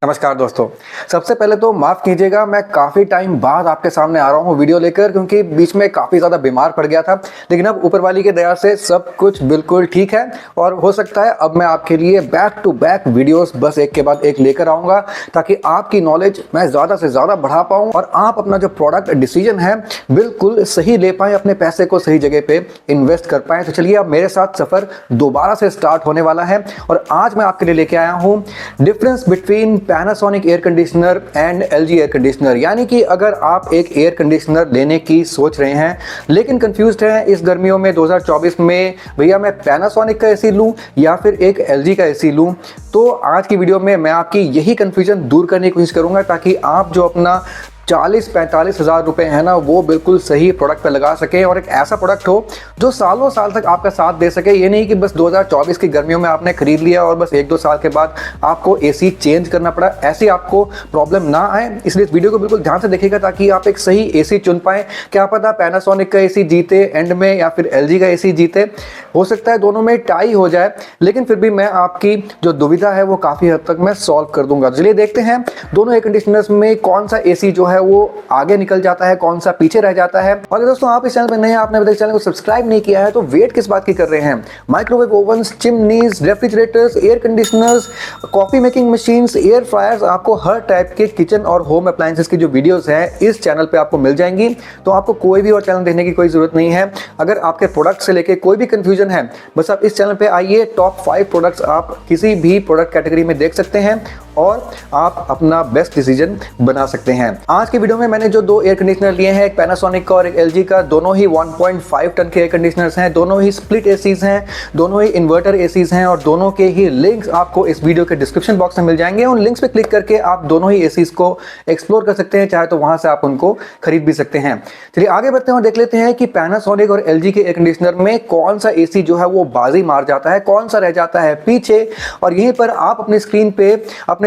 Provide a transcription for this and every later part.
नमस्कार दोस्तों। सबसे पहले तो माफ़ कीजिएगा, मैं काफ़ी टाइम बाद आपके सामने आ रहा हूँ वीडियो लेकर, क्योंकि बीच में काफ़ी ज़्यादा बीमार पड़ गया था। लेकिन अब ऊपर वाली की दया से सब कुछ बिल्कुल ठीक है और हो सकता है अब मैं आपके लिए बैक टू बैक वीडियोस बस एक के बाद एक लेकर आऊँगा, ताकि आपकी नॉलेज मैं ज़्यादा से ज़्यादा बढ़ा पाऊँ और आप अपना जो प्रोडक्ट डिसीजन है बिल्कुल सही ले पाएँ, अपने पैसे को सही जगह पर इन्वेस्ट कर पाएँ। तो चलिए, अब मेरे साथ सफ़र दोबारा से स्टार्ट होने वाला है और आज मैं आपके लिए लेके आया हूँ difference between Panasonic air conditioner and LG air conditioner. यानी कि अगर आप एक एयर कंडीशनर लेने की सोच रहे हैं लेकिन कंफ्यूज्ड हैं इस गर्मियों में 2024 में, भैया मैं पैनासोनिक का एसी लूं या फिर एक एलजी का एसी लूं, तो आज की वीडियो में मैं आपकी यही कंफ्यूजन दूर करने की कोशिश करूंगा, ताकि आप जो अपना 40-45 हज़ार रुपए है ना, वो बिल्कुल सही प्रोडक्ट पे लगा सकें और एक ऐसा प्रोडक्ट हो जो सालों साल तक आपका साथ दे सके। ये नहीं कि बस 2024 की गर्मियों में आपने खरीद लिया और बस 1-2 साल के बाद आपको एसी चेंज करना पड़ा, ऐसी आपको प्रॉब्लम ना आए। इसलिए इस वीडियो को बिल्कुल ध्यान से देखिएगा ताकि आप एक सही एसी चुन पाएँ। क्या पता पैनासोनिक का एसी जीते एंड में या फिर एलजी का एसी जीते, हो सकता है दोनों में टाई हो जाए, लेकिन फिर भी मैं आपकी जो दुविधा है वो काफ़ी हद तक मैं सॉल्व कर दूंगा। चलिए देखते हैं दोनों एयर कंडीशनर्स में कौन सा एसी जो है वो आगे निकल जाता है, कौन सा पीछे रह जाता है। और दोस्तों, आप इस चैनल पर नए हैं, आपने अभी तक चैनल को सब्सक्राइब नहीं किया है, तो वेट किस बात की कर रहे हैं। Microwave ओवन्स, chimneys, refrigerators, air conditioners, coffee making machines, air fryers, आपको हर टाइप के किचन और होम अप्लायंसेस की जो वीडियोस हैं इस चैनल पे आपको मिल जाएंगी। तो आपको कोई भी और चैनल देखने की कोई जरूरत नहीं है। अगर आपके प्रोडक्ट से लेके कोई भी कंफ्यूजन है, बस आप इस चैनल पे आइए, टॉप 5 प्रोडक्ट्स आप किसी भी प्रोडक्ट कैटेगरी में देख सकते हैं और आप अपना बेस्ट डिसीजन बना सकते हैं। आज की वीडियो में मैंने जो 2 एयर कंडीशनर लिए हैं, एक पैनासोनिक का और एक एलजी का, दोनों ही 1.5 टन के एयर कंडीशनर्स हैं, दोनों ही स्प्लिट एसीज हैं, दोनों ही इन्वर्टर एसीज हैं और दोनों के ही लिंक्स आपको इस वीडियो के डिस्क्रिप्शन बॉक्स में मिल जाएंगे। उन लिंक्स पे क्लिक करके आप दोनों ही एसीज को एक्सप्लोर कर सकते हैं, चाहे तो वहां से आप उनको खरीद भी सकते हैं। चलिए आगे बढ़ते हैं और देख लेते हैं कि पैनासोनिक और एलजी के एयर कंडीशनर में कौन सा एसी जो है वो बाजी मार जाता है, कौन सा रह जाता है पीछे। और यहीं पर आप अपने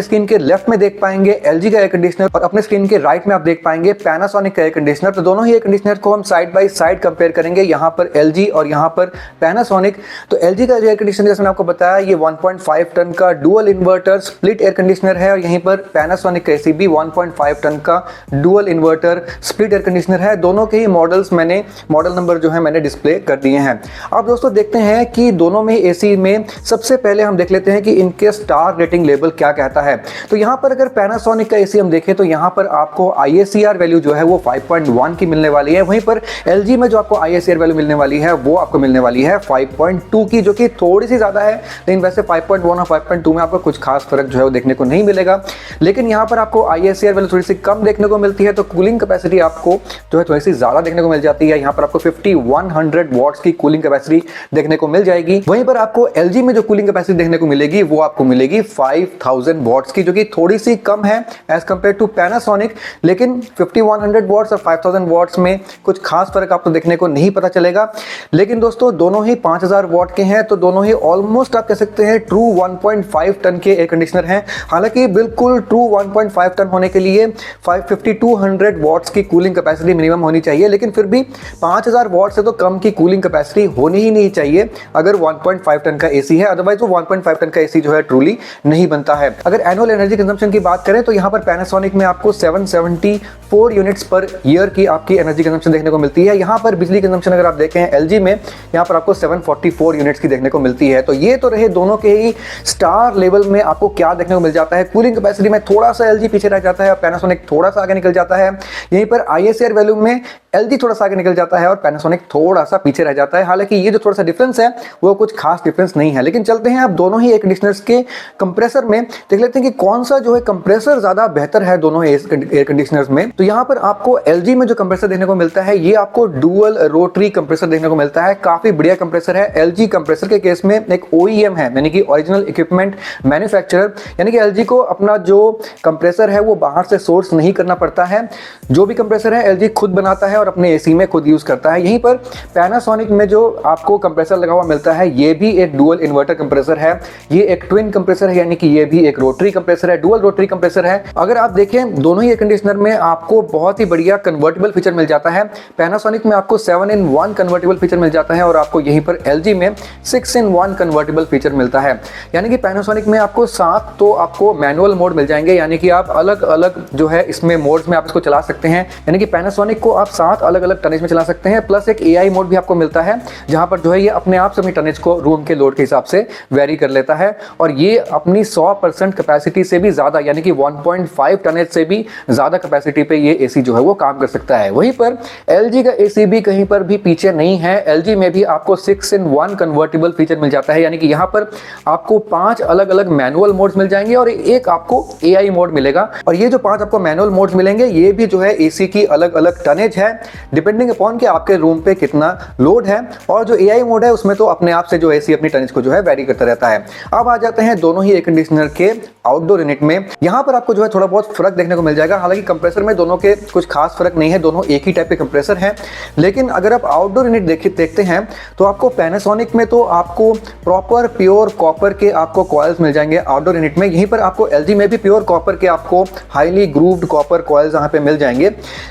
स्क्रीन के लेफ्ट में देख पाएंगे एलजी का एयर कंडीशनर और अपने स्क्रीन के राइट में आप देख पाएंगे पैनासोनिक का एयर कंडीशनर। तो दोनों ही एयर कंडीशनर को हम साइड बाय साइड कंपेयर करेंगे, यहां पर एलजी और यहां पर पैनासोनिक। तो एलजी का एयर कंडीशनर जैसे मैंने आपको बताया, ये 1.5 टन का dual inverter split air conditioner है और यहीं पर पैनासोनिक का एसी भी 1.5 टन का dual inverter split air conditioner है। दोनों के ही मॉडल्स मैंने मॉडल नंबर जो है मैंने डिस्प्ले कर दिए हैं। अब दोस्तों देखते हैं कि दोनों में एसी में सबसे पहले हम देख लेते हैं कि इनके स्टार रेटिंग लेवल क्या कहता है। तो यहां पर अगर पैनासोनिक का एसी हम देखें तो यहां पर आपको IACR वैल्यू जो है वो 5.1 की मिलने वाली है। वहीं पर एलजी में जो आपको IACR वैल्यू मिलने वाली है वो आपको मिलने वाली है 5.2 की, जो कि थोड़ी सी ज्यादा है, लेकिन वैसे 5.1 और 5.2 में आपको कुछ खास फर्क जो है वो देखने को नहीं मिलेगा। लेकिन यहां पर आपको IACR वैल्यू थोड़ी सी कम देखने को मिलती है, तो कूलिंग कैपेसिटी आपको जो है थोड़ी सी ज्यादा देखने को मिल जाती है। यहां पर आपको 5100 वॉट्स की कूलिंग कैपेसिटी देखने को मिल जाएगी। वहीं पर आपको एलजी में जो कूलिंग कैपेसिटी देखने को मिलेगी वो आपको मिलेगी 5000 वॉट्स की, जो कि थोड़ी सी कम है एज कंपेयर टू पैनासोनिक। लेकिन 5100 वॉट्स और 5000 वॉट्स में कुछ खास फर्क आपको देखने को नहीं पता चलेगा। लेकिन दोस्तों दोनों ही 5000 वॉट के हैं, तो दोनों ही ऑलमोस्ट आप कह सकते हैं ट्रू 1.5 टन के एयर कंडीशनर हैं। हालांकि बिल्कुल ट्रू 1.5 टन होने के लिए 5200 वॉट्स की कूलिंग कैपेसिटी मिनिमम होनी चाहिए, लेकिन फिर भी 5000 वॉट से तो कम की कूलिंग कैपेसिटी होनी ही नहीं चाहिए अगर 1.5 टन का एसी है। अदरवाइज वो 1.5 टन का एसी जो है ट्रूली नहीं बनता है। अगर एनुअल एनर्जी कंजम्पशन की बात करें तो यहां पर पैनासोनिक में आपको 774 यूनिट्स पर ईयर की आपकी एनर्जी कंजम्पशन देखने को मिलती है। यहां पर बिजली कंजम्पशन अगर आप देखें एलजी में, यहां पर आपको 744 यूनिट्स की देखने को मिलती है। तो ये तो रहे दोनों के ही स्टार लेवल में आपको क्या देखने को मिल जाता है। कूलिंग कैपेसिटी में थोड़ा सा एलजी पीछे रह जाता है और पैनासोनिक थोड़ा सा आगे निकल जाता है। यहीं पर IACR वैल्यू में एलजी थोड़ा सा आगे निकल जाता है और पैनासोनिक थोड़ा सा पीछे रह जाता है। हालांकि ये जो थोड़ा सा डिफरेंस है वो कुछ खास डिफरेंस नहीं है। लेकिन चलते हैं अब दोनों ही एयर कंडीशनर्स के कंप्रेसर में, देख लेते हैं कि कौन सा जो है कंप्रेसर ज्यादा बेहतर है दोनों एयर कंडीशनर्स में। तो यहां पर आपको एलजी में जो कंप्रेसर देखने को मिलता है ये आपको डुअल रोटरी कंप्रेसर देखने को मिलता है। काफी बढ़िया कंप्रेसर है। एलजी कंप्रेसर के केस में एक OEM है, यानी कि ओरिजिनल इक्विपमेंट मैन्युफैक्चरर, यानी कि एलजी को अपना जो कंप्रेसर है वो बाहर से सोर्स नहीं करना पड़ता है। जो भी कंप्रेसर है एलजी खुद बनाता है और अपने एसी में खुद यूज करता है। यहीं पर पैनासोनिक में जो आपको कंप्रेसर लगा हुआ मिलता है ये भी एक डुअल इन्वर्टर कंप्रेसर है, ये एक ट्विन कंप्रेसर है, यानी कि ये भी एक रोटरी कंप्रेसर है, डुअल रोटरी कंप्रेसर है। अगर आप देखें दोनों ही एयर कंडीशनर में आपको बहुत ही बढ़िया कन्वर्टेबल फीचर मिल जाता है। पैनासोनिक में आपको 7-in-1 कन्वर्टेबल फीचर मिल जाता है और आपको यहीं पर एलजी में 6-in-1 कन्वर्टेबल फीचर मिलता है। यानी कि पैनासोनिक में आपको 7 तो आपको मैनुअल मोड मिल जाएंगे, यानी कि आप अलग अलग जो है इसमें मोड्स में आप इसको चला सकते हैं। यानी कि पैनासोनिक को आप 7 अलग अलग टनेज में चला सकते हैं, प्लस एक एआई मोड भी आपको मिलता है जहां पर जो है ये अपने आप से अपनी टनेज को रूम के लोड के हिसाब से वेरी कर लेता है और ये अपनी 100% कैपेसिटी से भी ज्यादा यानी कि 1.5 टनेज से भी ज्यादा कैपेसिटी पे ये एसी जो है वो काम कर सकता है। वहीं पर एलजी का एसी भी कहीं पर भी पीछे नहीं है। एलजी में भी आपको 6-in-1 कन्वर्टेबल फीचर मिल जाता है, यानी कि यहाँ पर आपको 5 अलग अलग मैनुअल मोड्स मिल जाएंगे और एक आपको एआई मोड मिलेगा। और ये जो 5 आपको मैनुअल मोड्स मिलेंगे ये भी जो है एसी की अलग अलग टनेज है डिपेंडिंग अपॉन कि आपके रूम पे कितना लोड है। और जो एआई मोड है उसमें तो अपने आप से जो एसी अपनी टनेज को जो है वेरी करता रहता है। अब आ जाते हैं दोनों ही एयर कंडीशनर के आउटडोर यूनिट में। यहाँ पर आपको जो है थोड़ा बहुत फर्क देखने को मिल जाएगा। हालांकि कंप्रेसर में दोनों के कुछ खास फर्क नहीं है, दोनों एक ही टाइप के कंप्रेसर हैं। लेकिन अगर आप आउटडोर यूनिट देखते हैं तो आपको पैनासोनिक में तो आपको प्रॉपर प्योर कॉपर के आपको कॉइल्स मिल जाएंगे आउटडोर यूनिट में। यहीं पर आपको एलजी में भी प्योर कॉपर के आपको हाईली ग्रूव्ड कॉपर कॉइल्स यहाँ पे मिल जाएंगे।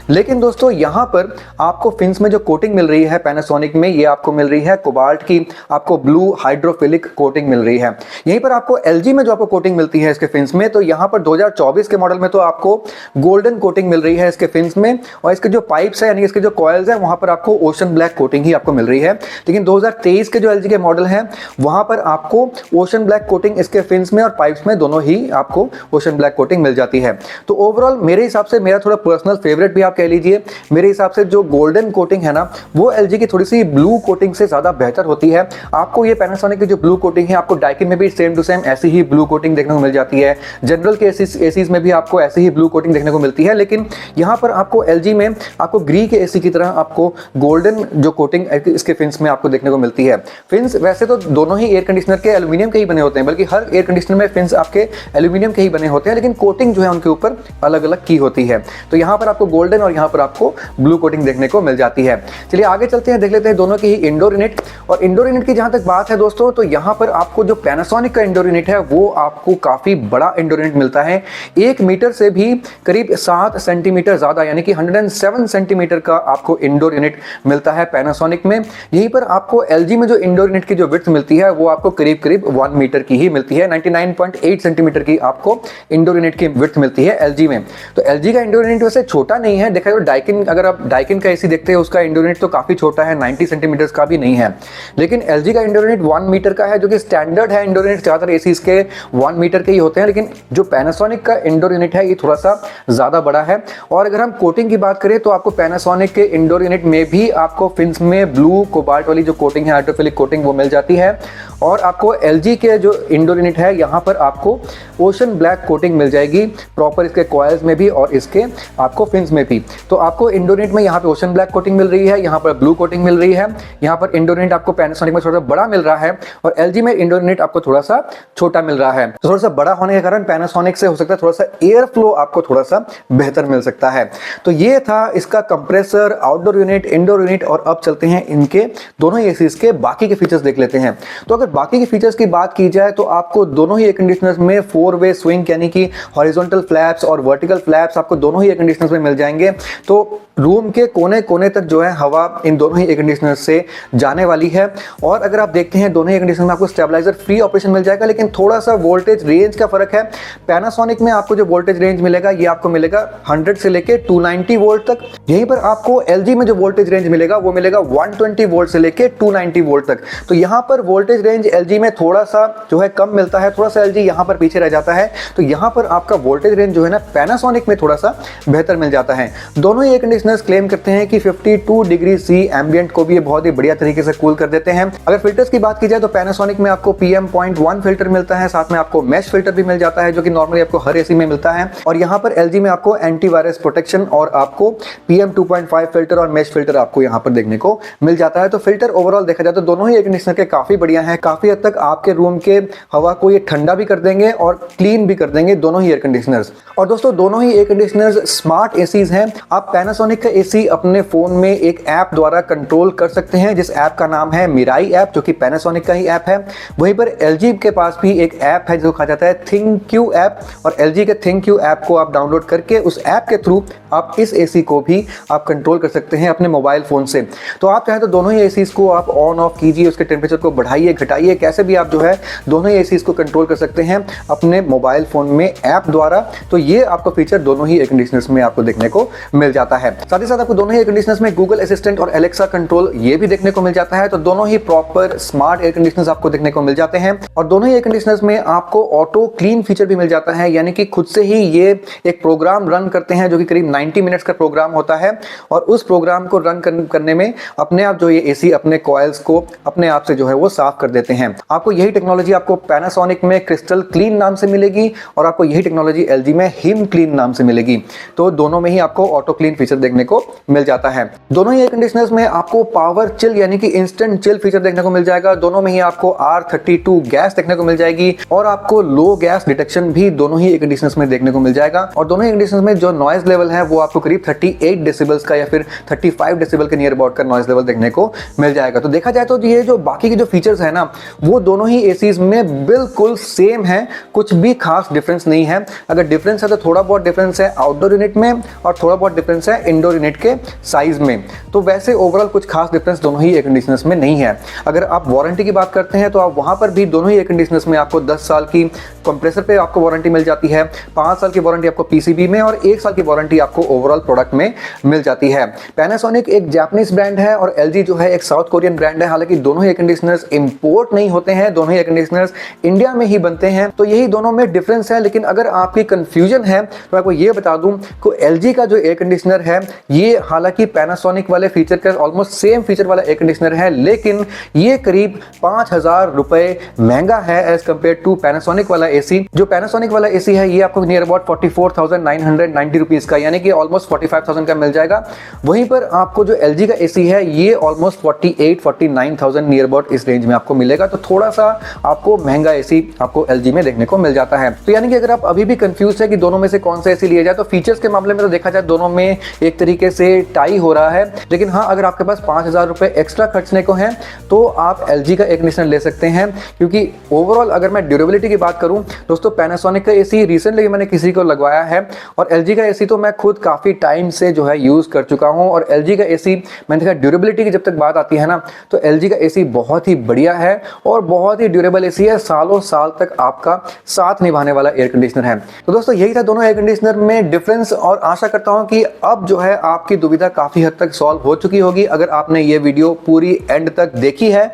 लेकिन दोस्तों यहाँ पर आपको फिन्स में जो कोटिंग मिल रही है पैनासोनिक में ये आपको मिल रही है कोबाल्ट की आपको ब्लू हाइड्रोफिलिक कोटिंग मिल रही है। यहीं पर आपको एलजी में जो आपको कोटिंग मिलती है इसके फिन्स में, तो यहाँ पर 2024 के मॉडल में तो आपको गोल्डन कोटिंग मिल रही है इसके फिन्स में और इसके जो पाइप्स है यानी इसके जो कॉइल्स है वहां पर आपको ओशन ब्लैक कोटिंग ही आपको मिल रही है। लेकिन 2023 के जो एलजी के मॉडल है वहां पर आपको ओशन ब्लैक कोटिंग इसके फिन्स में और पाइप्स में दोनों ही आपको ओशन ब्लैक कोटिंग मिल जाती है। तो ओवरऑल मेरे हिसाब से मेरा थोड़ा पर्सनल फेवरेट भी आप कह लीजिए, मेरे हिसाब से जो गोल्डन कोटिंग है ना वो एलजी की थोड़ी सी ब्लू कोटिंग से ज्यादा बेहतर होती है। आपको ये पैनासोनिक की जो ब्लू कोटिंग है आपको डाइकिन में भी सेम टू सेम ऐसी ही ब्लू कोटिंग देखने को मिल जाती है, जनरल के एसीज में भी आपको ऐसी ही ब्लू कोटिंग देखने को मिलती है। लेकिन यहाँ पर आपको एलजी में आपको ग्री के एसी की तरह आपको गोल्डन जो कोटिंग इसके फिन्स में आपको देखने को मिलती है। फिन्स वैसे तो दोनों ही एयर कंडीशनर के एल्यूमिनियम के ही बने होते हैं, बल्कि हर एयर कंडीशनर में फिन्स आपके एल्यूमिनियम के ही बने होते हैं, लेकिन कोटिंग जो है उनके ऊपर अलग अलग की होती है। तो यहाँ पर आपको गोल्डन और यहाँ पर आपको ब्लू कोटिंग देखने को मिल जाती है। चलिए आगे चलते हैं, देख लेते हैं दोनों की ही इंडोर यूनिट। और इंडोर यूनिट की जहां तक बात है दोस्तों तो यहाँ पर आपको जो पैनासोनिक का इंडोर यूनिट है वो आपको काफी बड़ा इंडोर यूनिट मिलता है, 1 मीटर से भी करीब 7 सेंटीमीटर ज्यादा यानी कि 107 सेंटीमीटर का आपको इंडोर यूनिट मिलता है पैनासोनिक में। यहीं पर आपको एलजी में जो इंडोर यूनिट की जो विड्थ मिलती है वो आपको करीब करीब 1 मीटर की ही मिलती है, 99.8 सेंटीमीटर की आपको इंडोर यूनिट की विड्थ मिलती है एलजी में। तो एलजी का इंडोर यूनिट वैसे छोटा नहीं है, देखा तो डाइकिन अगर आप डाइकिन का एसी देखते हैं उसका इंडोर यूनिट तो काफी छोटा है, 90 सेंटीमीटर का भी नहीं है। लेकिन एलजी का इंडोर यूनिट 1 मीटर का है जो कि स्टैंडर्ड है। इंडोर यूनिट ज्यादातर एसीज के 1 मीटर के ही होते हैं, लेकिन जो पैनासोनिक का इंडोर यूनिट है ये थोड़ा सा ज्यादा बड़ा है। और अगर हम कोटिंग की बात करें तो आपको पैनासोनिक के इंडोर यूनिट में भी आपको फिन्स में ब्लू कोबाल्ट वाली जो कोटिंग है हाइड्रोफिलिक कोटिंग वो मिल जाती है। और आपको एलजी के जो इंडोर यूनिट है यहाँ पर आपको ओशन ब्लैक कोटिंग मिल जाएगी प्रॉपर इसके कॉइल्स में भी और इसके आपको फिन्स में भी। तो आपको इंडोर यूनिट में यहाँ पे ओशन ब्लैक कोटिंग मिल रही है, यहाँ पर ब्लू कोटिंग मिल रही है। यहाँ पर इंडोर यूनिट आपको पैनासोनिक में थोड़ा सा बड़ा मिल रहा है और एलजी में इंडोर यूनिट आपको थोड़ा सा छोटा मिल रहा है। तो थोड़ा सा बड़ा होने के कारण पैनासोनिक से हो सकता है थोड़ा सा एयर फ्लो आपको थोड़ा सा बेहतर मिल सकता है। तो ये था इसका compressor, outdoor unit, indoor unit. और अब चलते हैं इनके दोनों ही एसीज के बाकी के फीचर्स देख लेते हैं। तो अगर बाकी के फीचर्स की बात की जाए तो आपको दोनों ही एयर कंडीशनर्स में 4-वे स्विंग यानी कि हॉरिजॉन्टल फ्लैप्स और वर्टिकल फ्लैप्स आपको दोनों ही एयर कंडीशनर्स में मिल जाएंगे। तो रूम के कोने कोने तक जो है हवा इन दोनों ही एयर कंडीशनर से जाने वाली है। और अगर आप देखते हैं दोनों ही एयर कंडीशनर में आपको स्टेबलाइजर फ्री ऑपरेशन मिल जाएगा, लेकिन थोड़ा सा वोल्टेज रेंज का फर्क है। पैनासोनिक में आपको जो वोल्टेज रेंज मिलेगा ये आपको मिलेगा 100 से लेके 290 वोल्ट तक। यहीं पर आपको एलजी में जो वोल्टेज रेंज मिलेगा वो मिलेगा 120 वोल्ट से लेके 290 वोल्ट तक। तो यहाँ पर वोल्टेज रेंज एलजी में थोड़ा सा जो है कम मिलता है, थोड़ा सा एलजी यहाँ पर पीछे रह जाता है। तो यहाँ पर आपका वोल्टेज रेंज जो है ना पैनासोनिक में थोड़ा सा बेहतर मिल जाता है। दोनों ही एयर कंडीशनर्स क्लेम करते हैं कि 52 डिग्री सी एम्बिएंट को भी ये बहुत ही बढ़िया तरीके से कूल कर देते हैं। अगर फिल्टर्स की बात की जाए तो पैनासोनिक में आपको PM.1 फिल्टर मिलता है, साथ में आपको मैश फिल्टर भी मिल जाता है जो कि नॉर्मली आपको हर एसी में मिलता है। और यहाँ पर एलजी में आपको एंटीवायरस प्रोटेक्शन और आपको PM2.5 फिल्टर और मैश फिल्टर आपको यहाँ पर देखने को मिल जाता है। तो फिल्टर ओवरऑल देखा जाए तो दोनों ही एयर कंडीशनर के काफी बढ़िया है, काफी हद तक आपके रूम के हवा को ये ठंडा भी कर देंगे और क्लीन भी कर देंगे दोनों ही एयर कंडीशनर्स। और दोस्तों दोनों ही एयर कंडीशनर्स स्मार्ट एसीज हैं। आप पैनासोनिक का एसी अपने फोन में एक ऐप द्वारा कंट्रोल कर सकते हैं, जिस ऐप का नाम है मिराई ऐप, जो कि पैनासोनिक का ही ऐप है। वहीं पर एलजी के पास भी एक ऐप है जो कहा जाता है थिंक्यू ऐप, और एलजी के थिंक्यू ऐप को आप डाउनलोड करके उस ऐप के थ्रू आप इस एसी को भी आप कंट्रोल कर सकते हैं अपने मोबाइल फोन से। तो आप चाहें तो दोनों ही एसीज को आप ऑन ऑफ कीजिए, उसके टेम्परेचर को बढ़ाइए घटाइए, कैसे भी आप जो है दोनों ही एसीज को कंट्रोल कर सकते हैं अपने मोबाइल फोन में ऐप द्वारा। तो ये आपको फीचर दोनों ही एयर कंडीशनर्स में आपको देखने को मिल जाता है। साथ ही साथ आपको दोनों ही एयर कंडीशनर्स में गूगल असिस्टेंट और एलेक्सा कंट्रोल ये भी देखने को मिल जाता है। तो दोनों ही प्रॉपर स्मार्ट एयर कंडीशनर्स आपको देखने को मिल जाते हैं, और दोनों ही एयर कंडीशनर्स में आपको ऑटो क्लीन फीचर भी मिल जाता है, यानी कि खुद से ही ये एक प्रोग्राम रन करते हैं जो कि करीब 90 मिनट्स का प्रोग्राम होता है, और उस प्रोग्राम को रन करने में अपने आप जो ये एसी अपने कॉइल्स को अपने आप से जो है वो साफ कर देते हैं। आपको यही टेक्नोलॉजी आपको पैनासोनिक में क्रिस्टल क्लीन नाम से मिलेगी, और आपको यही टेक्नोलॉजी एलजी में हिम क्लीन नाम से मिलेगी। तो दोनों में ही आपको ऑटो क्लीन फीचर देखने को मिल जाता है। दोनों ही एयर कंडीशनर्स में आपको पावर चिल यानी कि इंस्टेंट चिल फीचर देखने को मिल जाएगा। दोनों में ही आपको R32 गैस देखने को मिल जाएगी, और आपको लो गैस डिटेक्शन भी दोनों ही एयर कंडीशनर्स में देखने को मिल जाएगा। और दोनों एयर कंडीशनर्स में जो नॉइज लेवल है वो आपको करीब 38 डेसिबल्स का या फिर 35 डेसिबल के नियर अबाउट का नॉइज लेवल देखने को मिल जाएगा। तो देखा जाए तो ये जो बाकी के जो फीचर्स है ना, वो दोनों ही एसीज में बिल्कुल सेम है, कुछ भी खास डिफरेंस नहीं है। अगर डिफरेंस है तो थोड़ा बहुत डिफरेंस है आउटडोर यूनिट में, और थोड़ा बहुत डिफरेंस है इंडोर यूनिट के साइज में। तो वैसे ओवरऑल कुछ खास डिफरेंस दोनों ही एयर कंडीशनर्स में नहीं है। अगर आप वारंटी की बात करते हैं तो आप वहां पर भी दोनों ही एयर कंडीशनर्स में आपको 10 साल की कंप्रेसर पे आपको वारंटी मिल जाती है, 5 साल की वारंटी आपको पीसीबी में, और 1 साल की वारंटी आपको ओवरऑल प्रोडक्ट में मिल जाती है। पैनासोनिक एक जापानीज ब्रांड है और एलजी जो है एक साउथ कोरियन ब्रांड है। हालांकि दोनों ही एयर कंडीशनर्स इंपोर्ट नहीं होते हैं, दोनों ही एयर कंडीशनर्स इंडिया में ही बनते हैं। तो यही दोनों में डिफरेंस है। लेकिन अगर आपकी कंफ्यूजन है तो आपको ये बता दूं कि एलजी का जो एयर कंडीशनर है ये हालांकि पैनासोनिक वाले फीचर का ऑलमोस्ट सेम फीचर वाला एयर कंडीशनर है, लेकिन ये करीब 5000 रुपए महंगा है एज कंपेयर टू पैनासोनिक वाला एसी। जो पैनासोनिक वाला एसी है ये आपको नियर अबाउट 44,990 रुपीज का, यानी कि ऑलमोस्ट 45,000 का मिल जाएगा। वहीं पर आपको जो एलजी का एसी है ये ऑलमोस्ट 48-49,000 नियर अबाउट इस रेंज में आपको मिलेगा। तो थोड़ा सा आपको महंगा एसी आपको एलजी में देखने को मिल जाता है। तो यानी कि अगर आप अभी भी कंफ्यूज है कि दोनों में से कौन सा एसी लिया जाए, तो फीचर्स के मामले में तो देखा जाए दोनों में एक तरीके से टाई हो रहा है। लेकिन हाँ, अगर आपके पास 5,000 रुपए एक्स्ट्रा खर्चने को है तो आप एलजी का एयर कंडीशनर ले सकते हैं, क्योंकि ओवरऑल अगर मैं ड्यूरेबिलिटी की बात करूं दोस्तों, पैनासोनिक का एसी रिसेंटली मैंने किसी को लगवाया है, और एलजी का एसी तो मैं खुद काफी टाइम से जो है यूज कर चुका हूं। और एलजी का एसी मैंने देखा, ड्यूरेबिलिटी की जब तक बात आती है ना, तो एलजी का एसी बहुत ही बढ़िया है और बहुत ही ड्यूरेबल एसी है, सालों साल तक आपका साथ निभाने वाला एयर कंडीशनर है। तो दोस्तों यही था दोनों एयर कंडीशनर में डिफरेंस, और आशा करता हूं कि अब जो है आपकी दुविधा काफी हद तक सॉल्व हो चुकी होगी अगर आपने ये वीडियो पूरी एंड तक देखी है।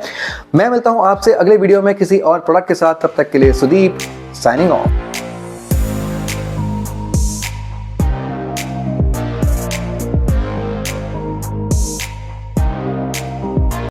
मैं मिलता हूं आपसे अगले वीडियो में किसी और प्रोडक्ट के साथ, तब तक के लिए सुदीप साइनिंग ऑफ।